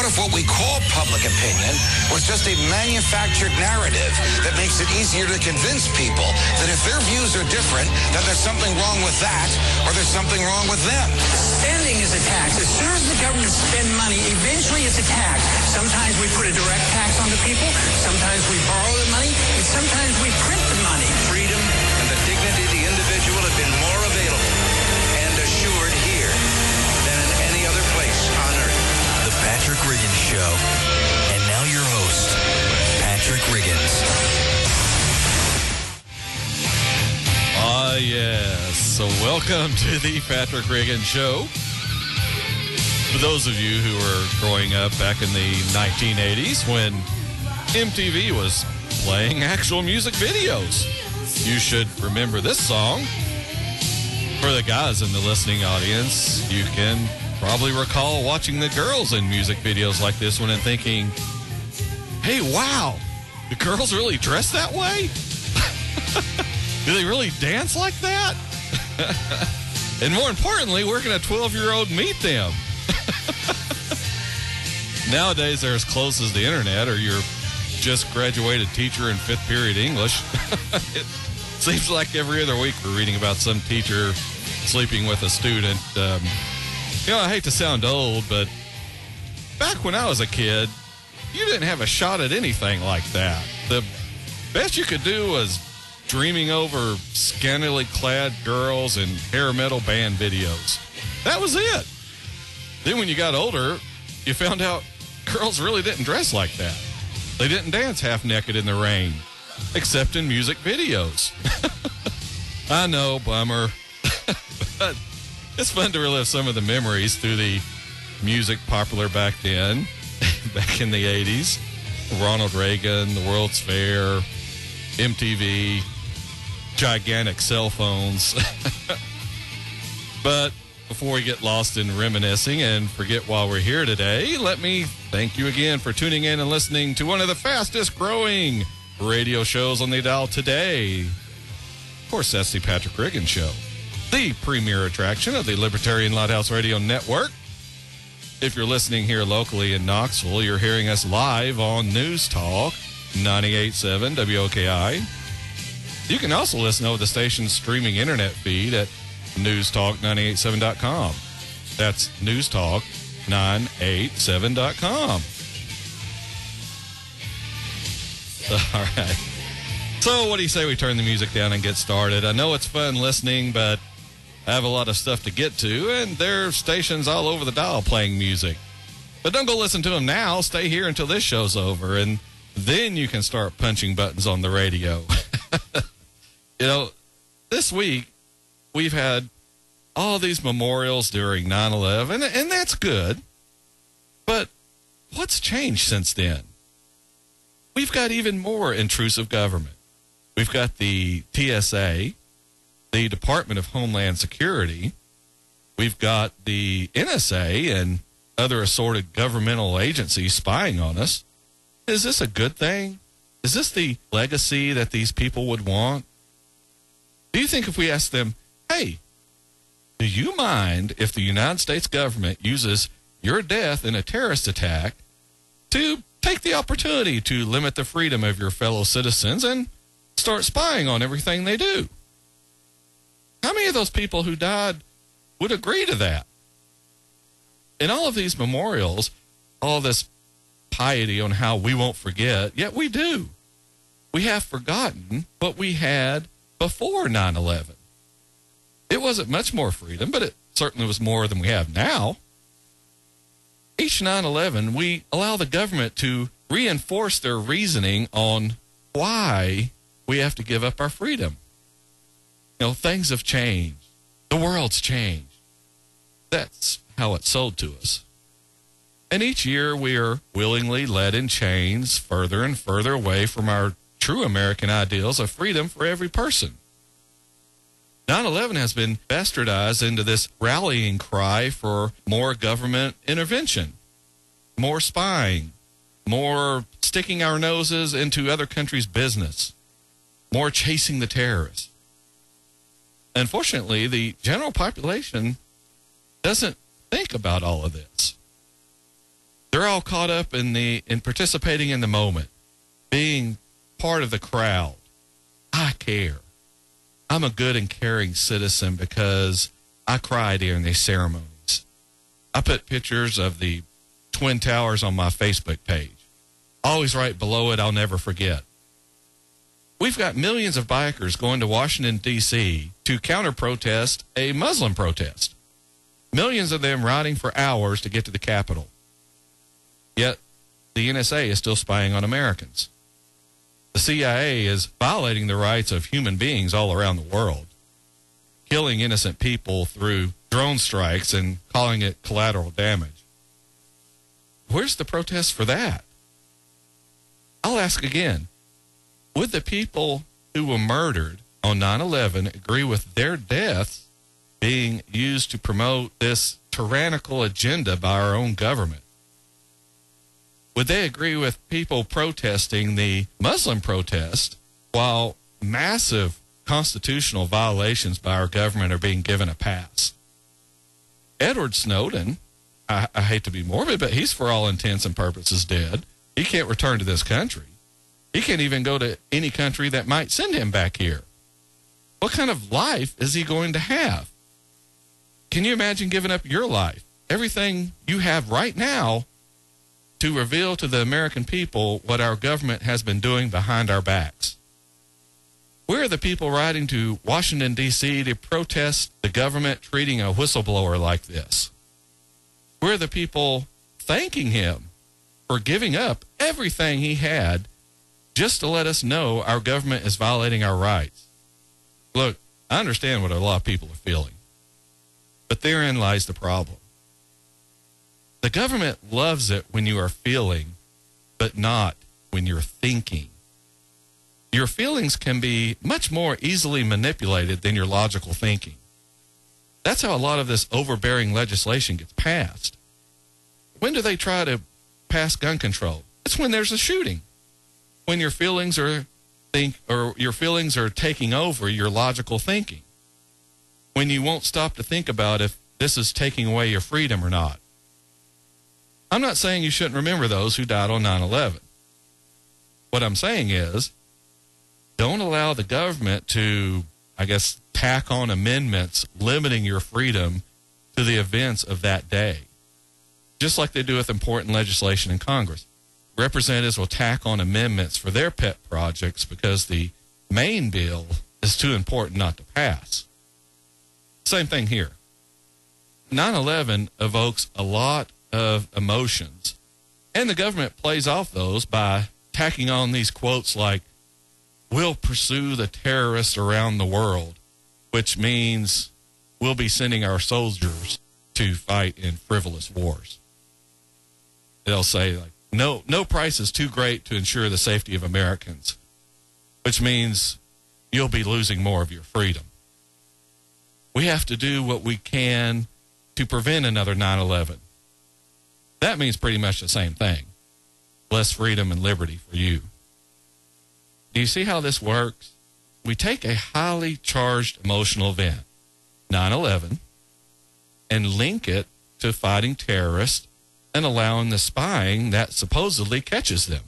What if what we call public opinion was just a manufactured narrative that makes it easier to convince people that if their views are different, then there's something wrong with that, or there's something wrong with them? Spending is a tax. As soon as the government spends money, eventually it's a tax. Sometimes we put a direct tax on the people, sometimes we borrow the money, and sometimes we print the money. Freedom and the dignity of the individual have been more available and assured here than in any other place on earth. The Patrick Riggins Show. And now your host, Patrick Riggins. Yes. So welcome to the Patrick Riggins Show. For those of you who were growing up back in the 1980s when MTV was playing actual music videos, you should remember this song. For the guys in the listening audience, you can probably recall watching the girls in music videos like this one and thinking, hey, wow, the girls really dress that way? Do they really dance like that? And more importantly, where can a 12-year-old meet them? Nowadays, they're as close as the internet, or your just graduated teacher in fifth period English. It seems like every other week we're reading about some teacher sleeping with a student. I hate to sound old, but back when I was a kid, you didn't have a shot at anything like that. The best you could do was dreaming over scantily clad girls and hair metal band videos. That was it. Then when you got older, you found out girls really didn't dress like that. They didn't dance half naked in the rain, except in music videos. I know, bummer. But it's fun to relive some of the memories through the music popular back then, back in the 80s. Ronald Reagan, the World's Fair, MTV, gigantic cell phones. But before we get lost in reminiscing and forget why we're here today, let me thank you again for tuning in and listening to one of the fastest growing radio shows on the dial today. Of course, that's the Patrick Riggins Show, the premier attraction of the Libertarian Lighthouse Radio Network. If you're listening here locally in Knoxville, you're hearing us live on News Talk 98.7 WOKI. You can also listen over the station's streaming internet feed at newstalk987.com. That's newstalk987.com. All right. So what do you say we turn the music down and get started? I know it's fun listening, but I have a lot of stuff to get to, and there are stations all over the dial playing music. But don't go listen to them now. Stay here until this show's over, and then you can start punching buttons on the radio. This week, we've had all these memorials during 9/11, and that's good. But what's changed since then? We've got even more intrusive government. We've got the TSA, the Department of Homeland Security. We've got the NSA and other assorted governmental agencies spying on us. Is this a good thing? Is this the legacy that these people would want? Do you think if we ask them, hey, do you mind if the United States government uses your death in a terrorist attack to take the opportunity to limit the freedom of your fellow citizens and start spying on everything they do? How many of those people who died would agree to that? In all of these memorials, all this piety on how we won't forget, yet we do. We have forgotten what we had before 9/11. It wasn't much more freedom, but it certainly was more than we have now. Each 9/11, we allow the government to reinforce their reasoning on why we have to give up our freedom. Things have changed. The world's changed. That's how it's sold to us. And each year we are willingly led in chains further and further away from our true American ideals of freedom for every person. 9/11 has been bastardized into this rallying cry for more government intervention, more spying, more sticking our noses into other countries' business, more chasing the terrorists. Unfortunately, the general population doesn't think about all of this. They're all caught up in participating in the moment, being part of the crowd. I care. I'm a good and caring citizen because I cry during these ceremonies. I put pictures of the Twin Towers on my Facebook page. Always right below it, I'll never forget. We've got millions of bikers going to Washington, D.C. to counter-protest a Muslim protest. Millions of them riding for hours to get to the Capitol. Yet, the NSA is still spying on Americans. The CIA is violating the rights of human beings all around the world, killing innocent people through drone strikes and calling it collateral damage. Where's the protest for that? I'll ask again. Would the people who were murdered on 9/11 agree with their deaths being used to promote this tyrannical agenda by our own government? Would they agree with people protesting the Muslim protest while massive constitutional violations by our government are being given a pass? Edward Snowden, I hate to be morbid, but he's for all intents and purposes dead. He can't return to this country. He can't even go to any country that might send him back here. What kind of life is he going to have? Can you imagine giving up your life, everything you have right now, to reveal to the American people what our government has been doing behind our backs? Where are the people riding to Washington, D.C. to protest the government treating a whistleblower like this? Where are the people thanking him for giving up everything he had just to let us know our government is violating our rights? Look, I understand what a lot of people are feeling, but therein lies the problem. The government loves it when you are feeling, but not when you're thinking. Your feelings can be much more easily manipulated than your logical thinking. That's how a lot of this overbearing legislation gets passed. When do they try to pass gun control? It's when there's a shooting. When your feelings are taking over your logical thinking. When you won't stop to think about if this is taking away your freedom or not. I'm not saying you shouldn't remember those who died on 9/11. What I'm saying is, don't allow the government to, tack on amendments limiting your freedom to the events of that day. Just like they do with important legislation in Congress. Representatives will tack on amendments for their pet projects because the main bill is too important not to pass. Same thing here. 9/11 evokes a lot of emotions, and the government plays off those by tacking on these quotes like, "We'll pursue the terrorists around the world," which means we'll be sending our soldiers to fight in frivolous wars. They'll say, like, no price is too great to ensure the safety of Americans, which means you'll be losing more of your freedom. We have to do what we can to prevent another 9/11. That means pretty much the same thing. Less freedom and liberty for you. Do you see how this works? We take a highly charged emotional event, 9/11, and link it to fighting terrorists and allowing the spying that supposedly catches them.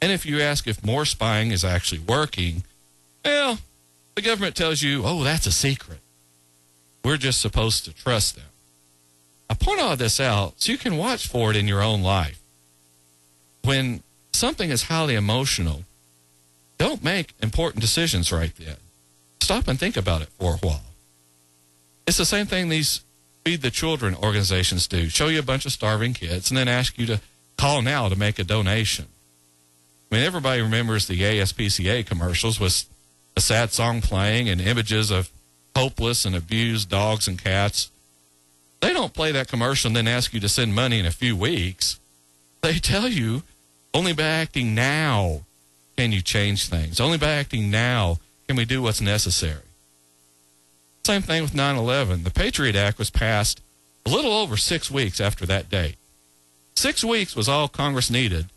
And if you ask if more spying is actually working, well, the government tells you, oh, that's a secret. We're just supposed to trust them. I point all this out so you can watch for it in your own life. When something is highly emotional, don't make important decisions right then. Stop and think about it for a while. It's the same thing these Feed the Children organizations do. Show you a bunch of starving kids and then ask you to call now to make a donation. I mean, everybody remembers the ASPCA commercials with a sad song playing and images of hopeless and abused dogs and cats. They don't play that commercial and then ask you to send money in a few weeks. They tell you, only by acting now can you change things. Only by acting now can we do what's necessary. Same thing with 9/11. The Patriot Act was passed a little over 6 weeks after that date. 6 weeks was all Congress needed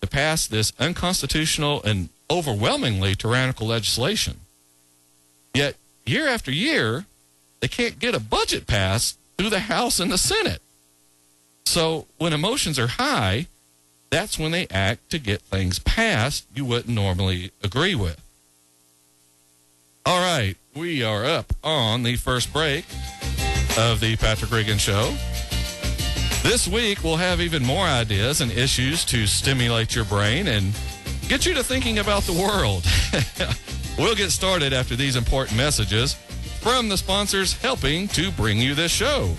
to pass this unconstitutional and overwhelmingly tyrannical legislation. Yet, year after year, they can't get a budget passed through the House and the Senate. So when emotions are high, that's when they act to get things passed you wouldn't normally agree with. All right, we are up on the first break of the Patrick Regan Show. This week, we'll have even more ideas and issues to stimulate your brain and get you to thinking about the world. We'll get started after these important messages from the sponsors helping to bring you this show.